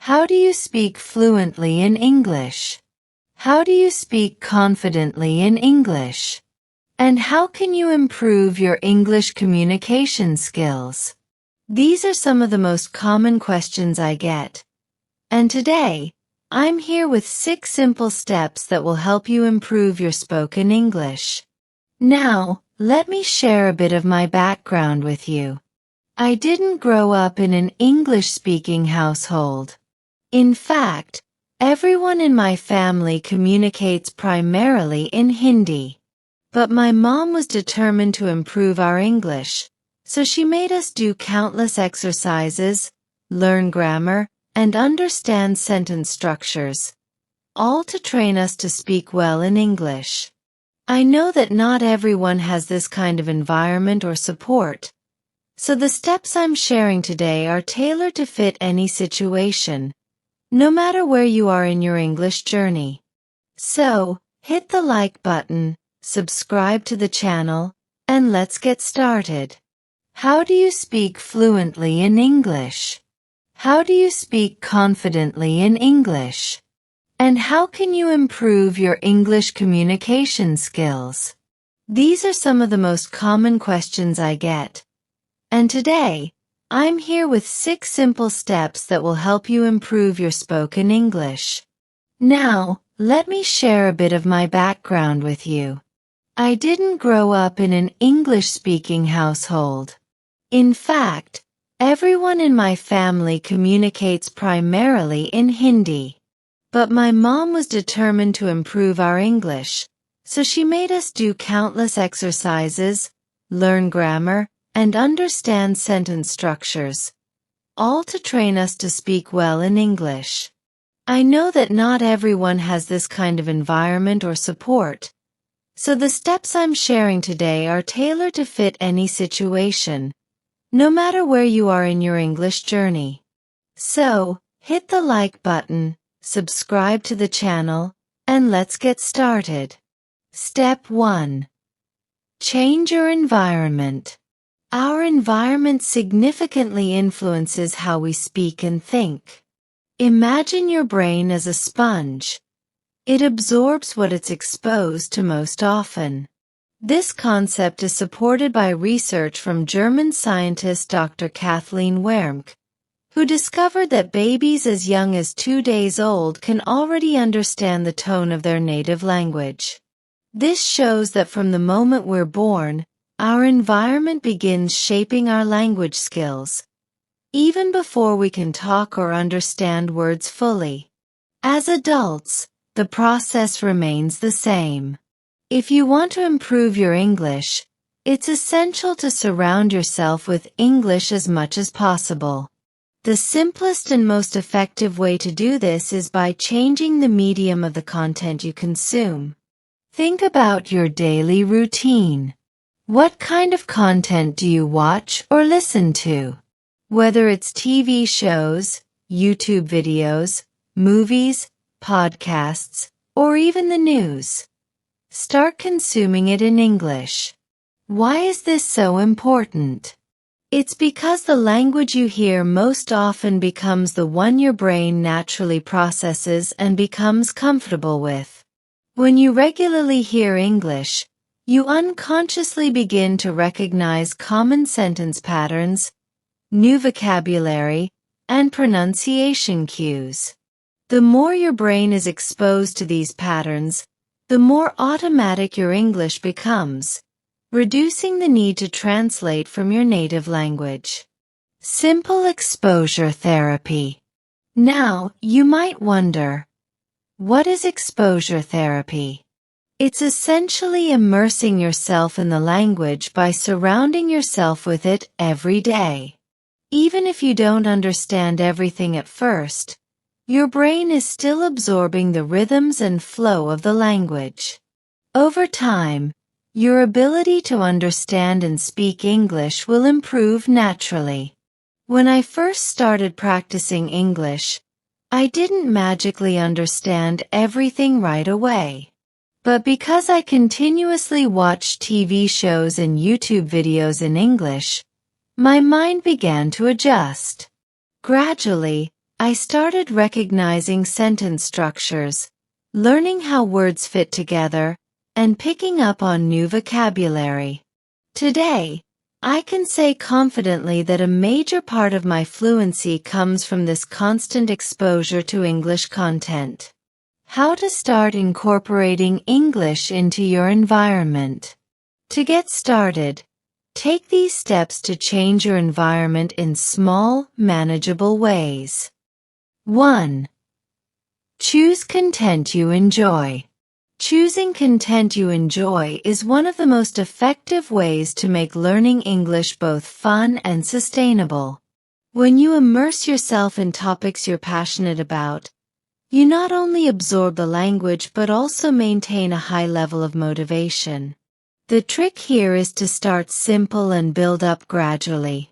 How do you speak fluently in English? How do you speak confidently in English? And how can you improve your English communication skills? These are some of the most common questions I get. And today, I'm here with 6 simple steps that will help you improve your spoken English. Now, let me share a bit of my background with you. I didn't grow up in an English-speaking household. In fact, everyone in my family communicates primarily in Hindi. But my mom was determined to improve our English, so she made us do countless exercises, learn grammar, and understand sentence structures, all to train us to speak well in English. I know that not everyone has this kind of environment or support, so the steps I'm sharing today are tailored to fit any situation, no matter where you are in your English journey. So, hit the like button, subscribe to the channel, and let's get started. How do you speak fluently in English? How do you speak confidently in English? And how can you improve your English communication skills? These are some of the most common questions I get. And today, I'm here with 6 simple steps that will help you improve your spoken English. Now, let me share a bit of my background with you. I didn't grow up in an English-speaking household. In fact, everyone in my family communicates primarily in Hindi. But my mom was determined to improve our English, so she made us do countless exercises, learn grammar, and understand sentence structures, all to train us to speak well in English. I know that not everyone has this kind of environment or support, so the steps I'm sharing today are tailored to fit any situation, no matter where you are in your English journey. So, hit the like button, subscribe to the channel, and let's get started. Step 1. Change your environment. Our environment significantly influences how we speak and think. Imagine your brain as a sponge. It absorbs what it's exposed to most often. This concept is supported by research from German scientist Dr. Kathleen Wermke, who discovered that babies as young as 2 days old can already understand the tone of their native language. This shows that from the moment we're born, our environment begins shaping our language skills, even before we can talk or understand words fully. As adults, the process remains the same. If you want to improve your English, it's essential to surround yourself with English as much as possible. The simplest and most effective way to do this is by changing the medium of the content you consume. Think about your daily routine. What kind of content do you watch or listen to? Whether it's TV shows, YouTube videos, movies, podcasts, or even the news. Start consuming it in English. Why is this so important? It's because the language you hear most often becomes the one your brain naturally processes and becomes comfortable with. When you regularly hear English, you unconsciously begin to recognize common sentence patterns, new vocabulary, and pronunciation cues. The more your brain is exposed to these patterns, the more automatic your English becomes, reducing the need to translate from your native language. Simple exposure therapy. Now, you might wonder, what is exposure therapy? It's essentially immersing yourself in the language by surrounding yourself with it every day. Even if you don't understand everything at first, your brain is still absorbing the rhythms and flow of the language. Over time, your ability to understand and speak English will improve naturally. When I first started practicing English, I didn't magically understand everything right away. But because I continuously watched TV shows and YouTube videos in English, my mind began to adjust. Gradually, I started recognizing sentence structures, learning how words fit together, and picking up on new vocabulary. Today, I can say confidently that a major part of my fluency comes from this constant exposure to English content. How to start incorporating English into your environment. To get started, take these steps to change your environment in small, manageable ways. 1. Choose content you enjoy. Choosing content you enjoy is one of the most effective ways to make learning English both fun and sustainable. When you immerse yourself in topics you're passionate about, you not only absorb the language but also maintain a high level of motivation. The trick here is to start simple and build up gradually.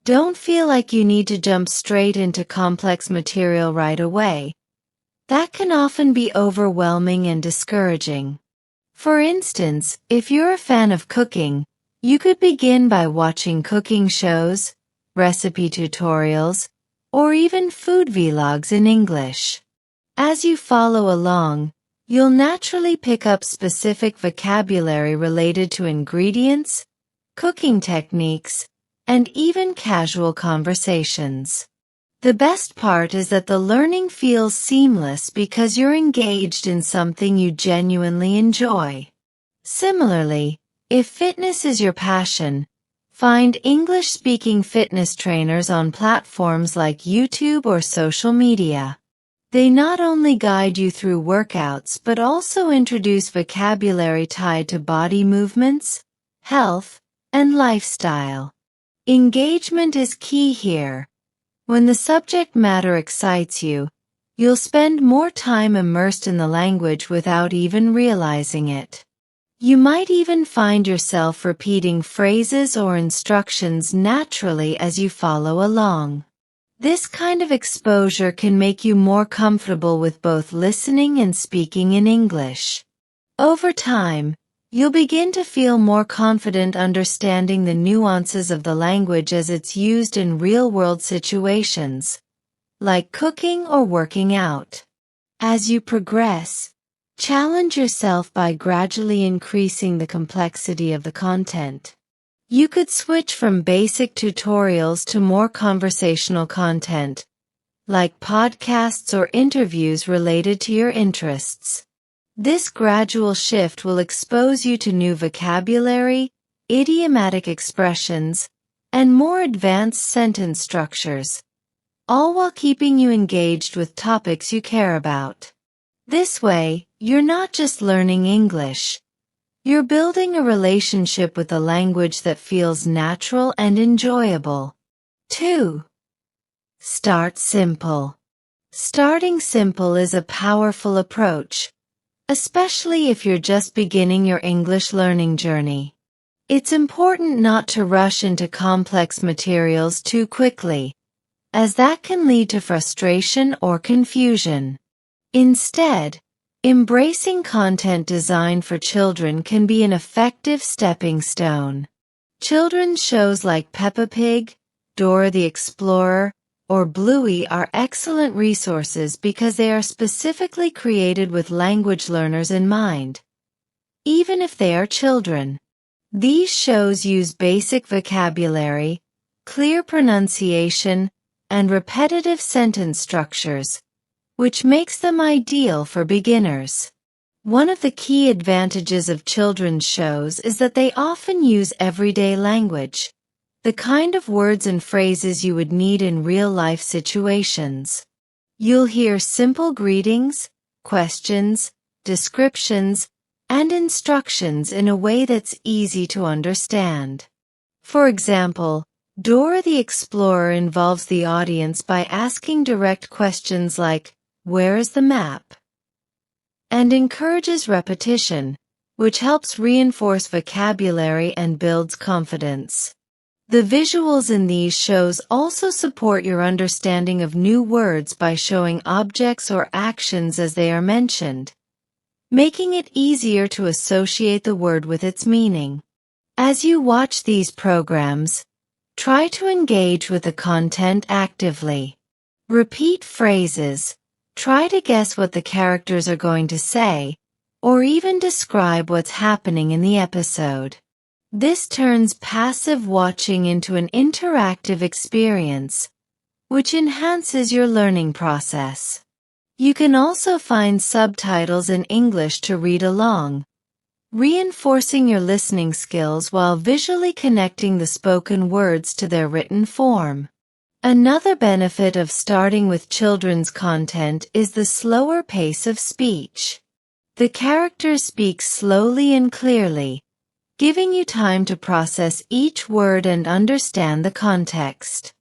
Don't feel like you need to jump straight into complex material right away. That can often be overwhelming and discouraging. For instance, if you're a fan of cooking, you could begin by watching cooking shows, recipe tutorials, or even food vlogs in English. As you follow along, you'll naturally pick up specific vocabulary related to ingredients, cooking techniques, and even casual conversations. The best part is that the learning feels seamless because you're engaged in something you genuinely enjoy. Similarly, if fitness is your passion, find English-speaking fitness trainers on platforms like YouTube or social media. They not only guide you through workouts but also introduce vocabulary tied to body movements, health, and lifestyle. Engagement is key here. When the subject matter excites you, you'll spend more time immersed in the language without even realizing it. You might even find yourself repeating phrases or instructions naturally as you follow along. This kind of exposure can make you more comfortable with both listening and speaking in English. Over time, you'll begin to feel more confident understanding the nuances of the language as it's used in real-world situations, like cooking or working out. As you progress, challenge yourself by gradually increasing the complexity of the content. You could switch from basic tutorials to more conversational content, like podcasts or interviews related to your interests. This gradual shift will expose you to new vocabulary, idiomatic expressions, and more advanced sentence structures, all while keeping you engaged with topics you care about. This way, you're not just learning English. You're building a relationship with the language that feels natural and enjoyable. 2. Start simple. Starting simple is a powerful approach, especially if you're just beginning your English learning journey. It's important not to rush into complex materials too quickly, as that can lead to frustration or confusion. Instead, embracing content designed for children can be an effective stepping stone. Children's shows like Peppa Pig, Dora the Explorer, or Bluey are excellent resources because they are specifically created with language learners in mind, even if they are children. These shows use basic vocabulary, clear pronunciation, and repetitive sentence structures, which makes them ideal for beginners. One of the key advantages of children's shows is that they often use everyday language, the kind of words and phrases you would need in real-life situations. You'll hear simple greetings, questions, descriptions, and instructions in a way that's easy to understand. For example, Dora the Explorer involves the audience by asking direct questions like, "Where is the map?" and encourages repetition, which helps reinforce vocabulary and builds confidence. The visuals in these shows also support your understanding of new words by showing objects or actions as they are mentioned, making it easier to associate the word with its meaning. As you watch these programs, try to engage with the content actively. Repeat phrases. Try to guess what the characters are going to say, or even describe what's happening in the episode. This turns passive watching into an interactive experience, which enhances your learning process. You can also find subtitles in English to read along, reinforcing your listening skills while visually connecting the spoken words to their written form. Another benefit of starting with children's content is the slower pace of speech. The characters speak slowly and clearly, giving you time to process each word and understand the context.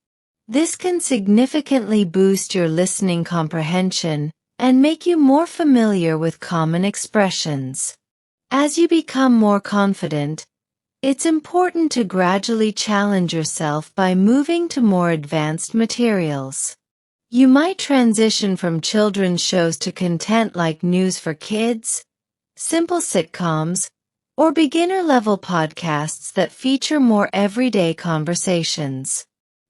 This can significantly boost your listening comprehension and make you more familiar with common expressions. As you become more confident, it's important to gradually challenge yourself by moving to more advanced materials. You might transition from children's shows to content like news for kids, simple sitcoms, or beginner-level podcasts that feature more everyday conversations.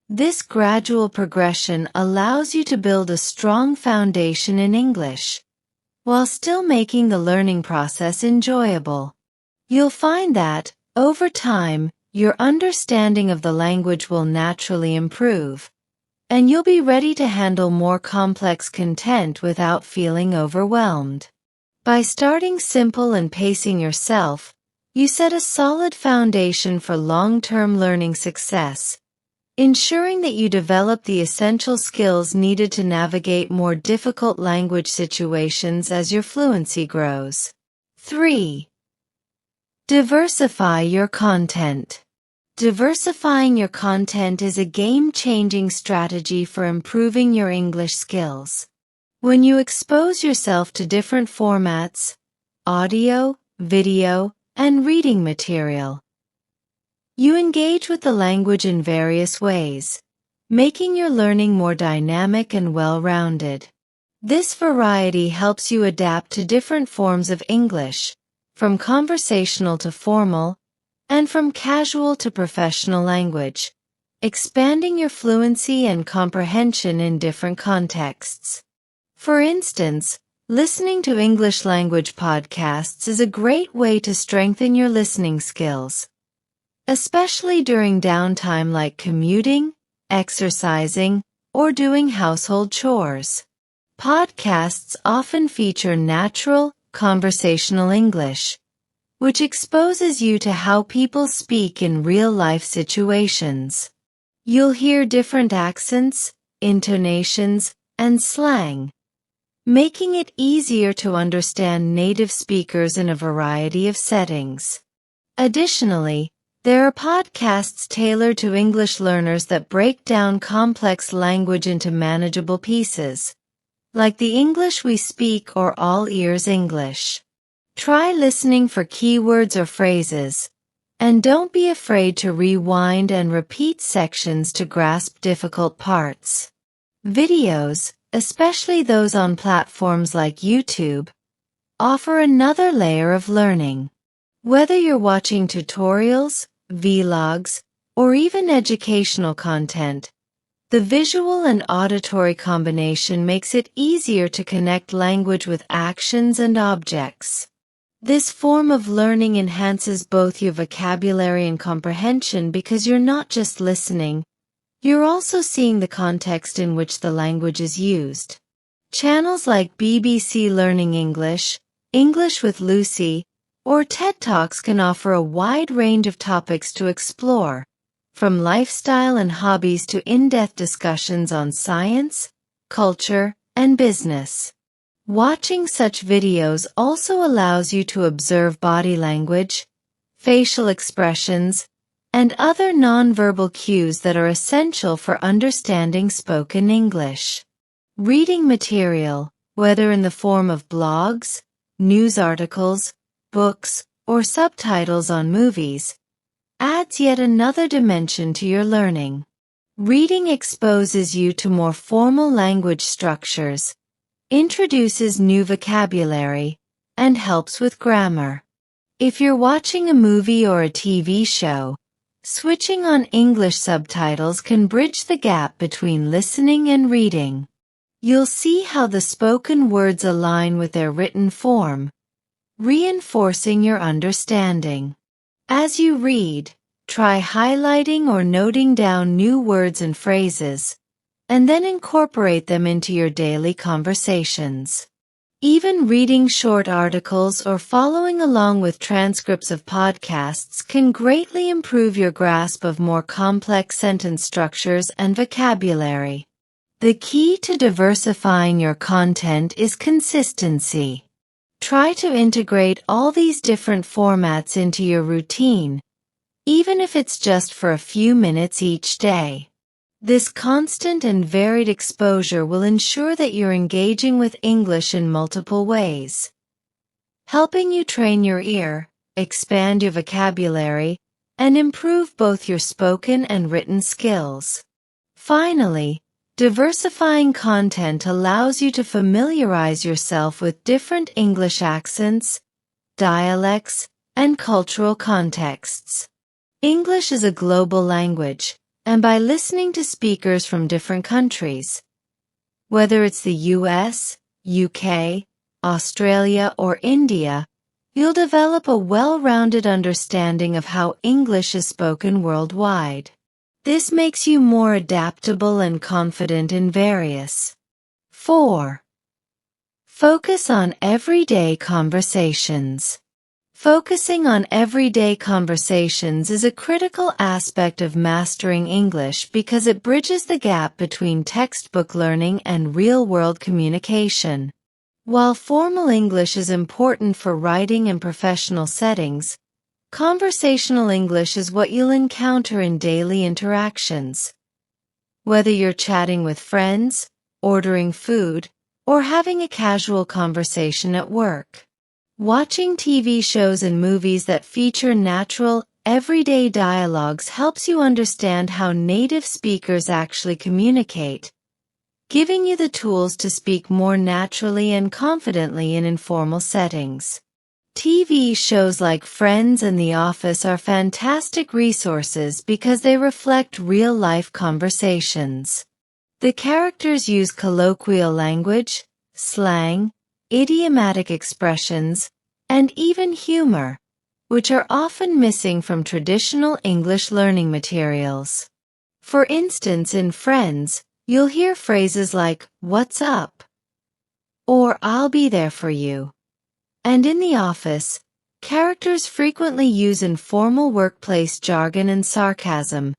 This gradual progression allows you to build a strong foundation in English, while still making the learning process enjoyable. You'll find that, over time, your understanding of the language will naturally improve, and you'll be ready to handle more complex content without feeling overwhelmed. By starting simple and pacing yourself, you set a solid foundation for long-term learning success, ensuring that you develop the essential skills needed to navigate more difficult language situations as your fluency grows. 3. Diversify your content. Diversifying your content is a game-changing strategy for improving your English skills. When you expose yourself to different formats, audio, video, and reading material, you engage with the language in various ways, making your learning more dynamic and well-rounded. This variety helps you adapt to different forms of English, from conversational to formal, and from casual to professional language, expanding your fluency and comprehension in different contexts. For instance, listening to English language podcasts is a great way to strengthen your listening skills, especially during downtime like commuting, exercising, or doing household chores. Podcasts often feature natural, conversational English, which exposes you to how people speak in real-life situations. You'll hear different accents, intonations, and slang, making it easier to understand native speakers in a variety of settings. Additionally, there are podcasts tailored to English learners that break down complex language into manageable pieces, like The English We Speak or All Ears English. Try listening for keywords or phrases, and don't be afraid to rewind and repeat sections to grasp difficult parts. Videos, especially those on platforms like YouTube, offer another layer of learning. Whether you're watching tutorials, vlogs, or even educational content, the visual and auditory combination makes it easier to connect language with actions and objects. This form of learning enhances both your vocabulary and comprehension because you're not just listening, you're also seeing the context in which the language is used. Channels like BBC Learning English, English with Lucy, or TED Talks can offer a wide range of topics to explore, from lifestyle and hobbies to in-depth discussions on science, culture, and business. Watching such videos also allows you to observe body language, facial expressions, and other nonverbal cues that are essential for understanding spoken English. Reading material, whether in the form of blogs, news articles, books, or subtitles on movies, adds yet another dimension to your learning. Reading exposes you to more formal language structures, introduces new vocabulary, and helps with grammar. If you're watching a movie or a TV show, Switching on English subtitles can bridge the gap between listening and reading. You'll see how the spoken words align with their written form, reinforcing your understanding. As you read, try highlighting or noting down new words and phrases, and then incorporate them into your daily conversations. Even reading short articles or following along with transcripts of podcasts can greatly improve your grasp of more complex sentence structures and vocabulary. The key to diversifying your content is consistency. Try to integrate all these different formats into your routine, even if it's just for a few minutes each day. This constant and varied exposure will ensure that you're engaging with English in multiple ways, helping you train your ear, expand your vocabulary, and improve both your spoken and written skills. Finally, diversifying content allows you to familiarize yourself with different English accents, dialects, and cultural contexts. English is a global language, and by listening to speakers from different countries, whether it's the US, UK, Australia, or India, you'll develop a well-rounded understanding of how English is spoken worldwide. This makes you more adaptable and confident in various. 4. Focus on everyday conversations. Focusing on everyday conversations is a critical aspect of mastering English because it bridges the gap between textbook learning and real-world communication. While formal English is important for writing and professional settings, conversational English is what you'll encounter in daily interactions. Whether you're chatting with friends, ordering food, or having a casual conversation at work. Watching TV shows and movies that feature natural, everyday dialogues helps you understand how native speakers actually communicate, giving you the tools to speak more naturally and confidently in informal settings. TV shows like Friends and The Office are fantastic resources because they reflect real-life conversations. The characters use colloquial language, slang, idiomatic expressions, and even humor, which are often missing from traditional English learning materials. For instance, in Friends, you'll hear phrases like, "What's up?" or "I'll be there for you." And in The Office, characters frequently use informal workplace jargon and sarcasm,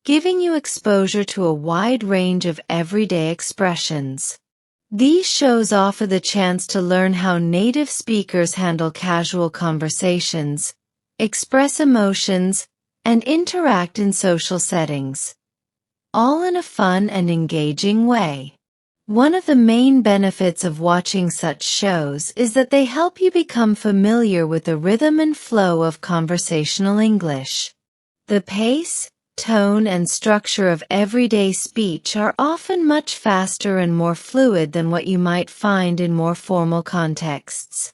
giving you exposure to a wide range of everyday expressions. These shows offer the chance to learn how native speakers handle casual conversations, express emotions, and interact in social settings, all in a fun and engaging way. One of the main benefits of watching such shows is that they help you become familiar with the rhythm and flow of conversational English. The pace, tone, and structure of everyday speech are often much faster and more fluid than what you might find in more formal contexts.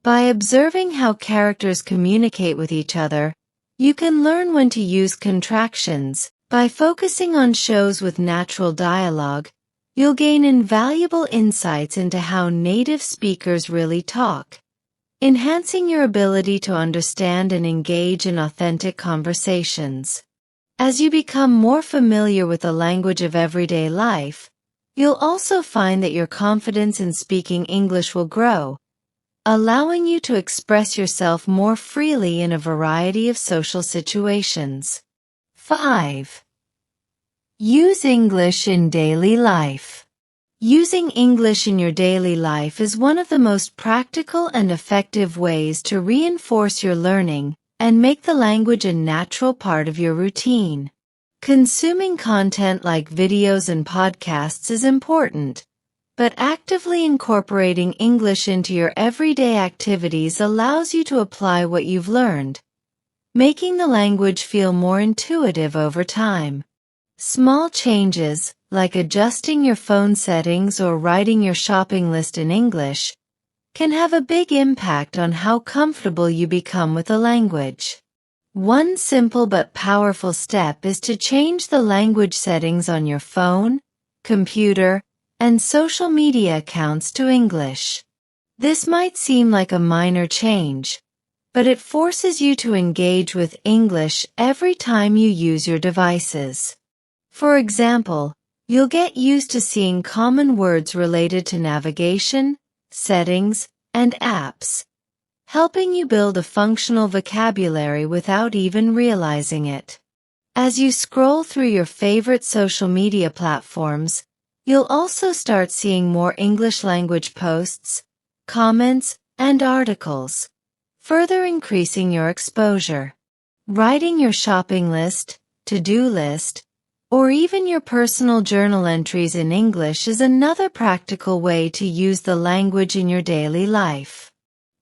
By observing how characters communicate with each other, you can learn when to use contractions. By focusing on shows with natural dialogue, you'll gain invaluable insights into how native speakers really talk, enhancing your ability to understand and engage in authentic conversations. As you become more familiar with the language of everyday life, you'll also find that your confidence in speaking English will grow, allowing you to express yourself more freely in a variety of social situations. 5. Use English in daily life. Using English in your daily life is one of the most practical and effective ways to reinforce your learning and make the language a natural part of your routine. Consuming content like videos and podcasts is important, but actively incorporating English into your everyday activities allows you to apply what you've learned, making the language feel more intuitive over time. Small changes, like adjusting your phone settings or writing your shopping list in English, can have a big impact on how comfortable you become with the language. One simple but powerful step is to change the language settings on your phone, computer, and social media accounts to English. This might seem like a minor change, but it forces you to engage with English every time you use your devices. For example, you'll get used to seeing common words related to navigation, settings, and apps, helping you build a functional vocabulary without even realizing it. As you scroll through your favorite social media platforms, you'll also start seeing more English language posts, comments, and articles, further increasing your exposure. Writing your shopping list, to-do list, or even your personal journal entries in English is another practical way to use the language in your daily life.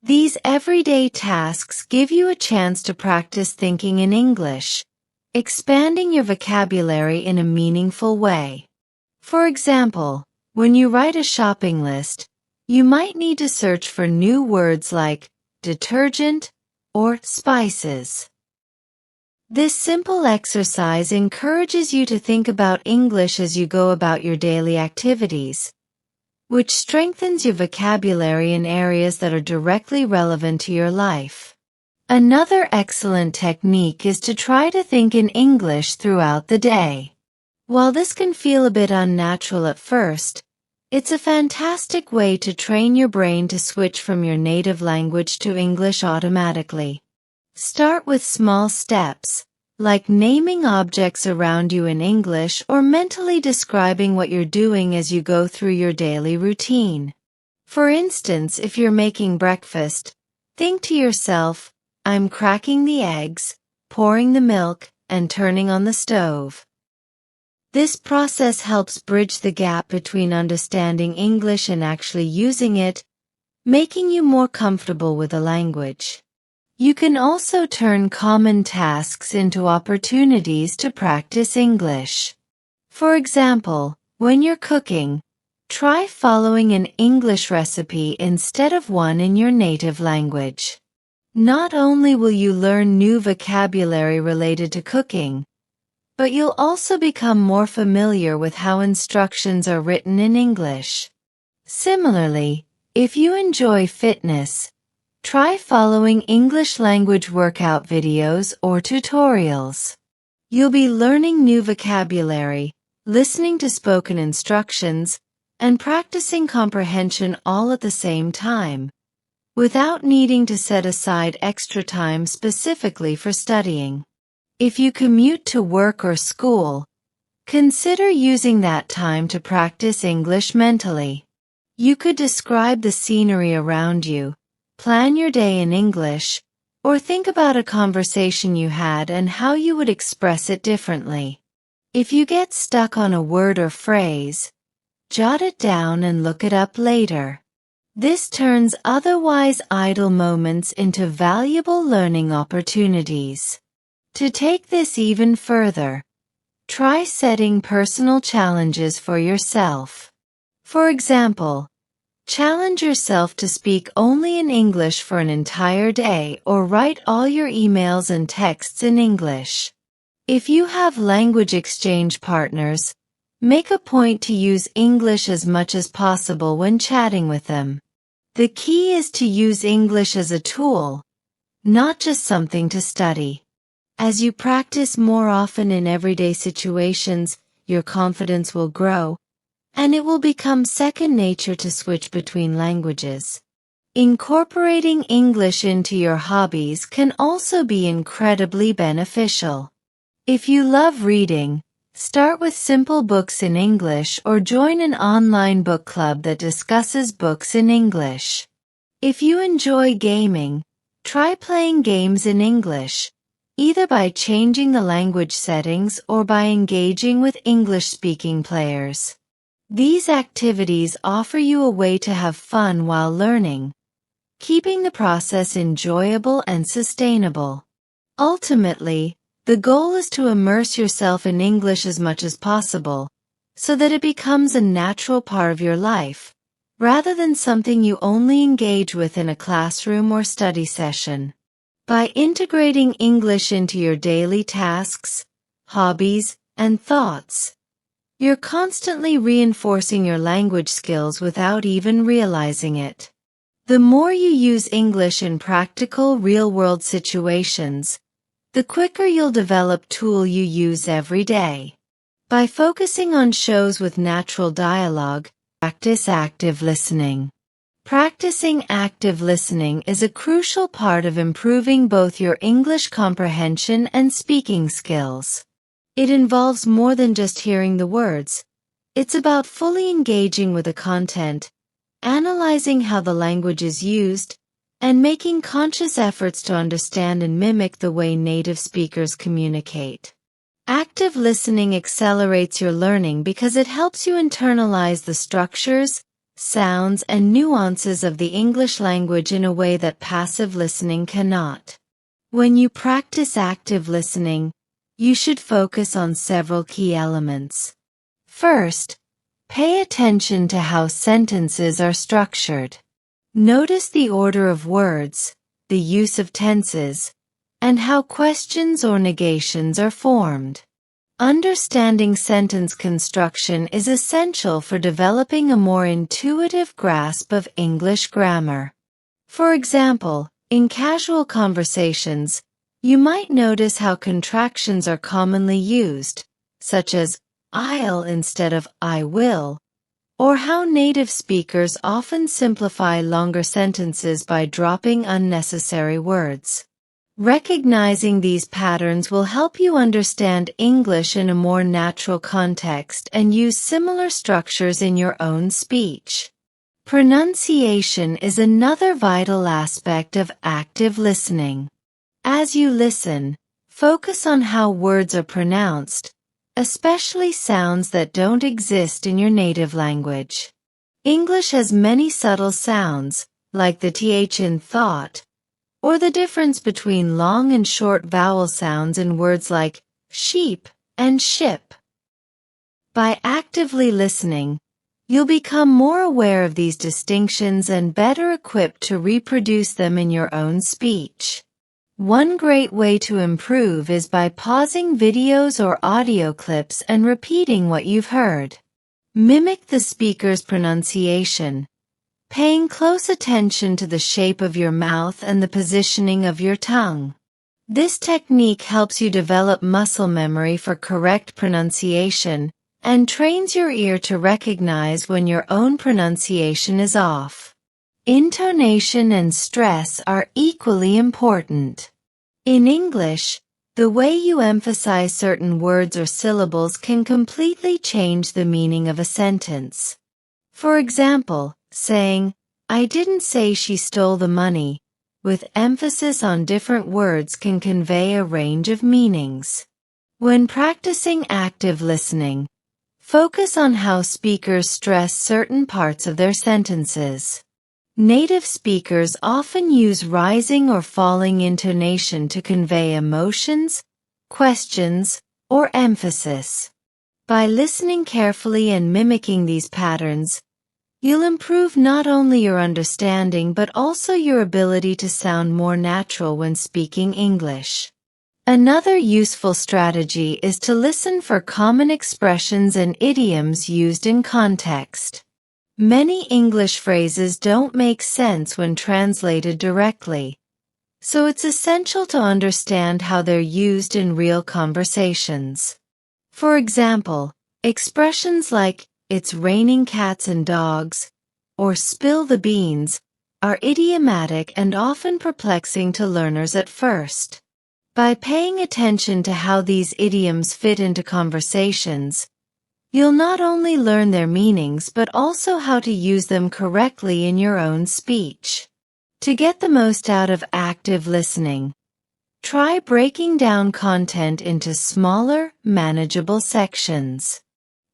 These everyday tasks give you a chance to practice thinking in English, expanding your vocabulary in a meaningful way. For example, when you write a shopping list, you might need to search for new words like detergent or spices. This simple exercise encourages you to think about English as you go about your daily activities, which strengthens your vocabulary in areas that are directly relevant to your life. Another excellent technique is to try to think in English throughout the day. While this can feel a bit unnatural at first, it's a fantastic way to train your brain to switch from your native language to English automatically. Start with small steps, like naming objects around you in English or mentally describing what you're doing as you go through your daily routine. For instance, if you're making breakfast, think to yourself, I'm cracking the eggs, pouring the milk, and turning on the stove. This process helps bridge the gap between understanding English and actually using it, making you more comfortable with the language. You can also turn common tasks into opportunities to practice English. For example, when you're cooking, try following an English recipe instead of one in your native language. Not only will you learn new vocabulary related to cooking, but you'll also become more familiar with how instructions are written in English. Similarly, if you enjoy fitness, try following English language workout videos or tutorials. You'll be learning new vocabulary, listening to spoken instructions, and practicing comprehension all at the same time, without needing to set aside extra time specifically for studying. If you commute to work or school, consider using that time to practice English mentally. You could describe the scenery around you, plan your day in English, or think about a conversation you had and how you would express it differently. If you get stuck on a word or phrase, jot it down and look it up later. This turns otherwise idle moments into valuable learning opportunities. To take this even further, try setting personal challenges for yourself. For example, challenge yourself to speak only in English for an entire day or write all your emails and texts in English. If you have language exchange partners, make a point to use English as much as possible when chatting with them. The key is to use English as a tool, not just something to study. As you practice more often in everyday situations, your confidence will grow, and it will become second nature to switch between languages. Incorporating English into your hobbies can also be incredibly beneficial. If you love reading, start with simple books in English or join an online book club that discusses books in English. If you enjoy gaming, try playing games in English, either by changing the language settings or by engaging with English-speaking players. These activities offer you a way to have fun while learning, keeping the process enjoyable and sustainable. Ultimately, the goal is to immerse yourself in English as much as possible, so that it becomes a natural part of your life, rather than something you only engage with in a classroom or study session. By integrating English into your daily tasks, hobbies, and thoughts, you're constantly reinforcing your language skills without even realizing it. The more you use English in practical, real-world situations, the quicker you'll develop tools you use every day. By focusing on shows with natural dialogue, practice active listening. Practicing active listening is a crucial part of improving both your English comprehension and speaking skills. It involves more than just hearing the words. It's about fully engaging with the content, analyzing how the language is used, and making conscious efforts to understand and mimic the way native speakers communicate. Active listening accelerates your learning because it helps you internalize the structures, sounds, and nuances of the English language in a way that passive listening cannot. When you practice active listening, you should focus on several key elements. First, pay attention to how sentences are structured. Notice the order of words, the use of tenses, and how questions or negations are formed. Understanding sentence construction is essential for developing a more intuitive grasp of English grammar. For example, in casual conversations, you might notice how contractions are commonly used, such as I'll instead of I will, or how native speakers often simplify longer sentences by dropping unnecessary words. Recognizing these patterns will help you understand English in a more natural context and use similar structures in your own speech. Pronunciation is another vital aspect of active listening. As you listen, focus on how words are pronounced, especially sounds that don't exist in your native language. English has many subtle sounds, like the th in thought, or the difference between long and short vowel sounds in words like sheep and ship. By actively listening, you'll become more aware of these distinctions and better equipped to reproduce them in your own speech. One great way to improve is by pausing videos or audio clips and repeating what you've heard. Mimic the speaker's pronunciation, paying close attention to the shape of your mouth and the positioning of your tongue. This technique helps you develop muscle memory for correct pronunciation and trains your ear to recognize when your own pronunciation is off. Intonation and stress are equally important. In English, the way you emphasize certain words or syllables can completely change the meaning of a sentence. For example, saying, I didn't say she stole the money, with emphasis on different words can convey a range of meanings. When practicing active listening, focus on how speakers stress certain parts of their sentences. Native speakers often use rising or falling intonation to convey emotions, questions, or emphasis. By listening carefully and mimicking these patterns, you'll improve not only your understanding but also your ability to sound more natural when speaking English. Another useful strategy is to listen for common expressions and idioms used in context. Many English phrases don't make sense when translated directly, so it's essential to understand how they're used in real conversations. For example, expressions like, it's raining cats and dogs, or spill the beans, are idiomatic and often perplexing to learners at first. By paying attention to how these idioms fit into conversations, you'll not only learn their meanings but also how to use them correctly in your own speech. To get the most out of active listening, try breaking down content into smaller, manageable sections.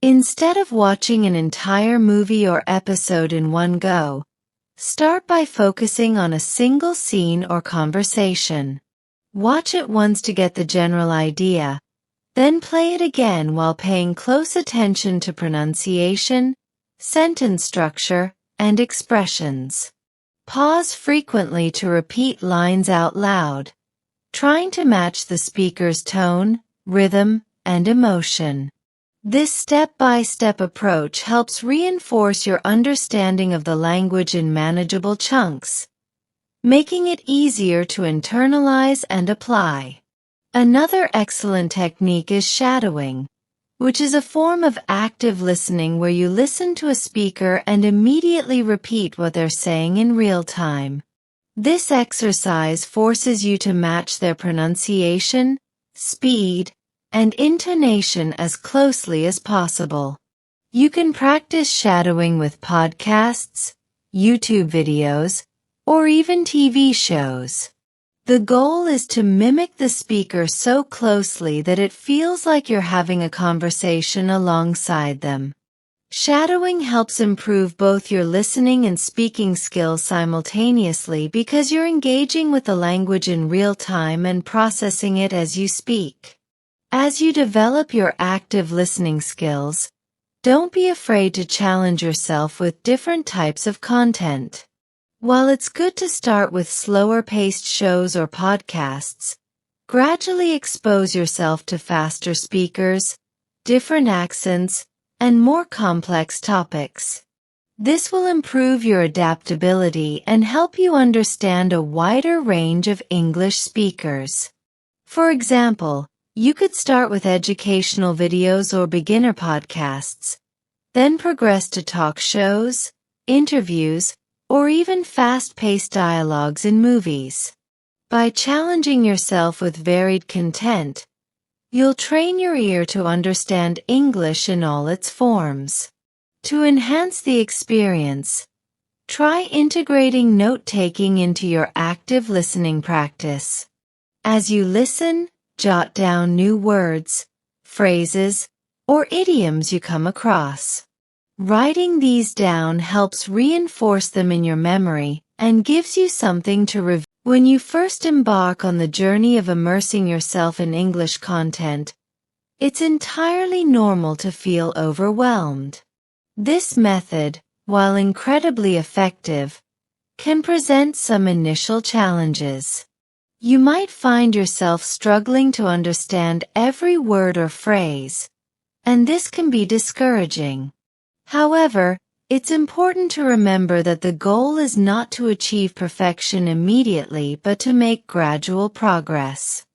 Instead of watching an entire movie or episode in one go, start by focusing on a single scene or conversation. Watch it once to get the general idea, then play it again while paying close attention to pronunciation, sentence structure, and expressions. Pause frequently to repeat lines out loud, trying to match the speaker's tone, rhythm, and emotion. This step-by-step approach helps reinforce your understanding of the language in manageable chunks, making it easier to internalize and apply. Another excellent technique is shadowing, which is a form of active listening where you listen to a speaker and immediately repeat what they're saying in real time. This exercise forces you to match their pronunciation, speed, and intonation as closely as possible. You can practice shadowing with podcasts, YouTube videos, or even TV shows. The goal is to mimic the speaker so closely that it feels like you're having a conversation alongside them. Shadowing helps improve both your listening and speaking skills simultaneously because you're engaging with the language in real time and processing it as you speak. As you develop your active listening skills, don't be afraid to challenge yourself with different types of content. While it's good to start with slower-paced shows or podcasts, gradually expose yourself to faster speakers, different accents, and more complex topics. This will improve your adaptability and help you understand a wider range of English speakers. For example, you could start with educational videos or beginner podcasts, then progress to talk shows, interviews, or even fast-paced dialogues in movies. By challenging yourself with varied content, you'll train your ear to understand English in all its forms. To enhance the experience, try integrating note-taking into your active listening practice. As you listen, jot down new words, phrases, or idioms you come across. Writing these down helps reinforce them in your memory and gives you something to review. When you first embark on the journey of immersing yourself in English content, it's entirely normal to feel overwhelmed. This method, while incredibly effective, can present some initial challenges. You might find yourself struggling to understand every word or phrase, and this can be discouraging. However, it's important to remember that the goal is not to achieve perfection immediately but to make gradual progress.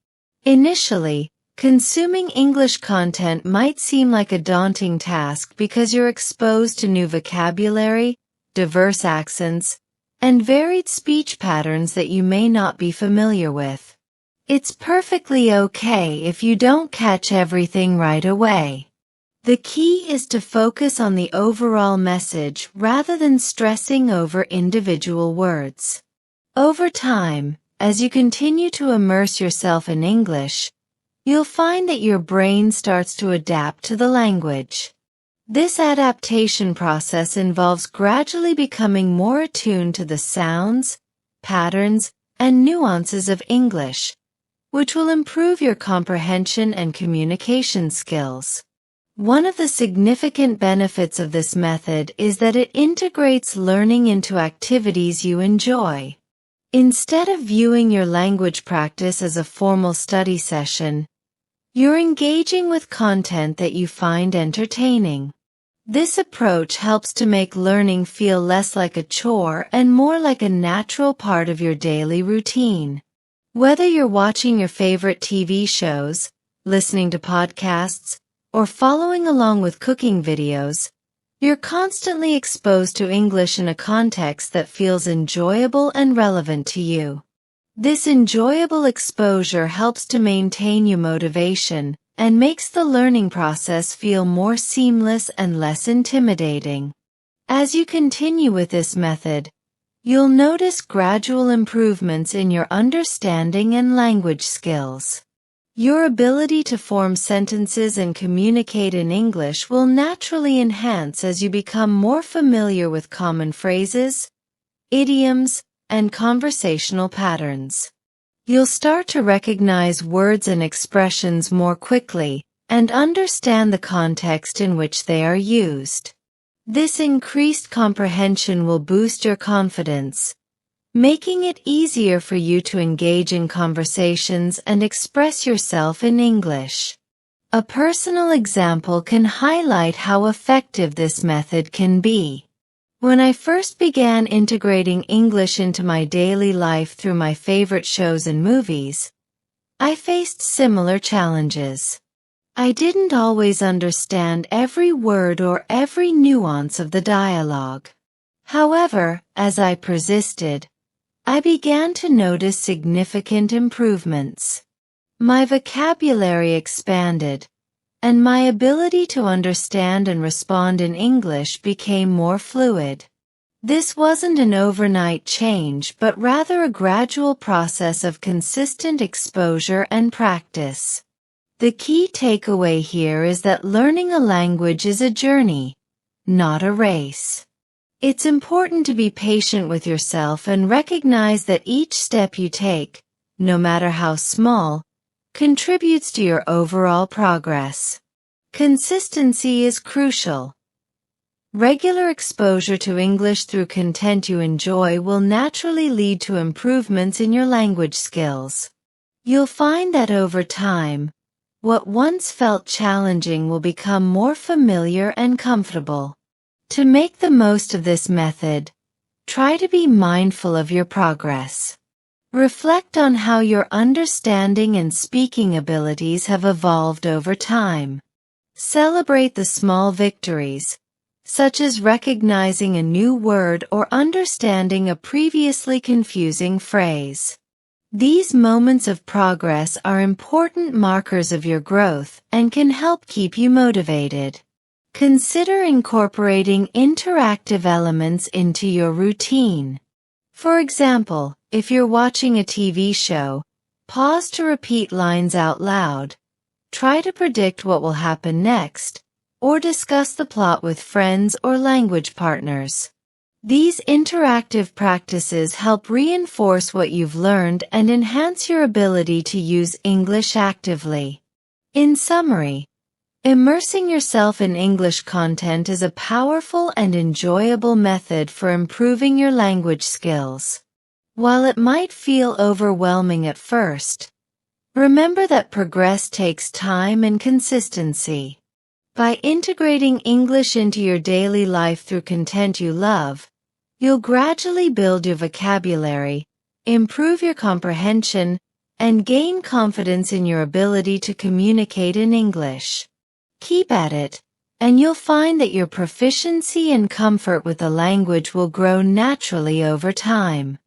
Initially, consuming English content might seem like a daunting task because you're exposed to new vocabulary, diverse accents, and varied speech patterns that you may not be familiar with. It's perfectly okay if you don't catch everything right away. The key is to focus on the overall message rather than stressing over individual words. Over time, as you continue to immerse yourself in English, you'll find that your brain starts to adapt to the language. This adaptation process involves gradually becoming more attuned to the sounds, patterns, and nuances of English, which will improve your comprehension and communication skills. One of the significant benefits of this method is that it integrates learning into activities you enjoy. Instead of viewing your language practice as a formal study session, you're engaging with content that you find entertaining. This approach helps to make learning feel less like a chore and more like a natural part of your daily routine. Whether you're watching your favorite TV shows, listening to podcasts, or following along with cooking videos, you're constantly exposed to English in a context that feels enjoyable and relevant to you. This enjoyable exposure helps to maintain your motivation and makes the learning process feel more seamless and less intimidating. As you continue with this method, you'll notice gradual improvements in your understanding and language skills. Your ability to form sentences and communicate in English will naturally enhance as you become more familiar with common phrases, idioms, and conversational patterns. You'll start to recognize words and expressions more quickly and understand the context in which they are used. This increased comprehension will boost your confidence, making it easier for you to engage in conversations and express yourself in English. A personal example can highlight how effective this method can be. When I first began integrating English into my daily life through my favorite shows and movies, I faced similar challenges. I didn't always understand every word or every nuance of the dialogue. However, as I persisted, I began to notice significant improvements. My vocabulary expanded, and my ability to understand and respond in English became more fluid. This wasn't an overnight change but rather a gradual process of consistent exposure and practice. The key takeaway here is that learning a language is a journey, not a race. It's important to be patient with yourself and recognize that each step you take, no matter how small, contributes to your overall progress. Consistency is crucial. Regular exposure to English through content you enjoy will naturally lead to improvements in your language skills. You'll find that over time, what once felt challenging will become more familiar and comfortable. To make the most of this method, try to be mindful of your progress. Reflect on how your understanding and speaking abilities have evolved over time. Celebrate the small victories, such as recognizing a new word or understanding a previously confusing phrase. These moments of progress are important markers of your growth and can help keep you motivated. Consider incorporating interactive elements into your routine. For example, if you're watching a TV show, pause to repeat lines out loud, try to predict what will happen next, or discuss the plot with friends or language partners. These interactive practices help reinforce what you've learned and enhance your ability to use English actively. In summary, immersing yourself in English content is a powerful and enjoyable method for improving your language skills. While it might feel overwhelming at first, remember that progress takes time and consistency. By integrating English into your daily life through content you love, you'll gradually build your vocabulary, improve your comprehension, and gain confidence in your ability to communicate in English. Keep at it, and you'll find that your proficiency and comfort with the language will grow naturally over time.